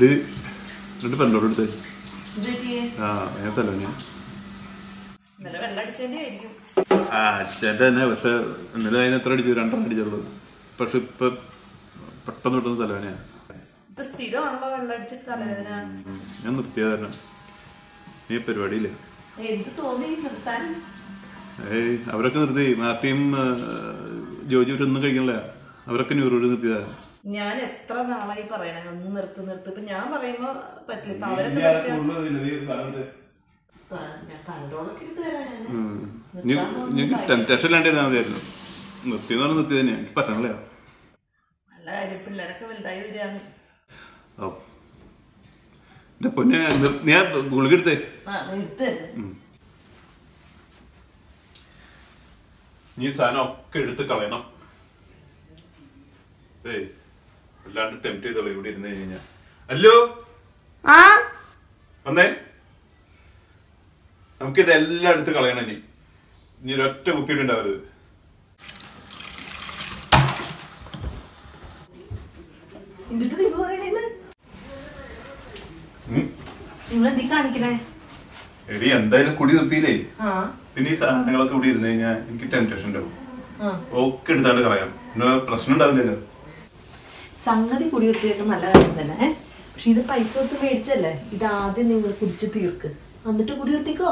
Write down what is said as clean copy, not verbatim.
എന്നിട്ട് പെണ്ണോട് എടുത്തേ ഞാൻ തലവനെയാ അച്ഛൻ്റെ തന്നെ. പക്ഷെ ഇന്നലെ അതിന് എത്ര അടിച്ചു? 2 അടിച്ചുള്ളൂ. പക്ഷെ ഇപ്പൊ പെട്ടെന്ന് കിട്ടുന്ന തലവേനയാണ്. ഞാൻ നിർത്തിയത് തന്നെ. നീ പരിപാടിയില്ലേ? ഏയ് അവരൊക്കെ നിർത്തി. മാർട്ടിയും ജോജി ഇവരൊന്നും കഴിക്കണില്ല. അവരൊക്കെ ന്യൂറോഡ് നിർത്തിയതാ. ഞാൻ എത്ര നാളായി പറയണേ ഒന്ന് നിർത്തി നിർത്തി. ഇപ്പൊ ഞാൻ പറയുമ്പോ പറ്റില്ല. ടെൻഷൻ ഇല്ലാണ്ടിരുന്നാ മതിയായിരുന്നു. നിർത്തിയെന്ന് പറഞ്ഞാൽ നിർത്തി തന്നെയാ. എനിക്ക് പറ്റണില്ല. നല്ല കാര്യം. പിള്ളേരൊക്കെ വലുതായി വരികയാണ്. എന്റെ പൊന്നെ ഞാൻ ഗുളിക എടുത്തേ. നീ സാധനം ഒക്കെ എടുത്ത് കളയണം. ഏയ് അല്ലാണ്ട് ടെംപ്റ്റ് ചെയ്തോളൂ ഇവിടെ ഇരുന്ന് കഴിഞ്ഞാ. അല്ലോ വന്നേ. നമുക്കിതെല്ലാം എടുത്ത് കളയണം. ഇനി ഒരൊറ്റ കുപ്പിയിട്ട് ഉണ്ടാവരുത്. എടി എന്തായാലും കുടി നിർത്തിയില്ലേ? പിന്നെ ഈ സാധനങ്ങളൊക്കെ ഇവിടെ ഇരുന്ന് കഴിഞ്ഞാൽ എനിക്ക് ടെംപ്റ്റേഷൻ ഉണ്ടാവും. ഒക്കെ എടുത്താണ്ട് കളയാം. പിന്നെ പ്രശ്നം ഉണ്ടാവില്ലല്ലോ. സംഗതി കുടി നിർത്തിയൊക്കെ നല്ല കാര്യം തന്നെ. പക്ഷെ ഇത് പൈസ കൊടുത്ത് മേടിച്ചല്ലേ. ഇത് ആദ്യം നിങ്ങൾ കുടിച്ച് തീർക്ക്, എന്നിട്ട് കുടി നിർത്തിക്കോ.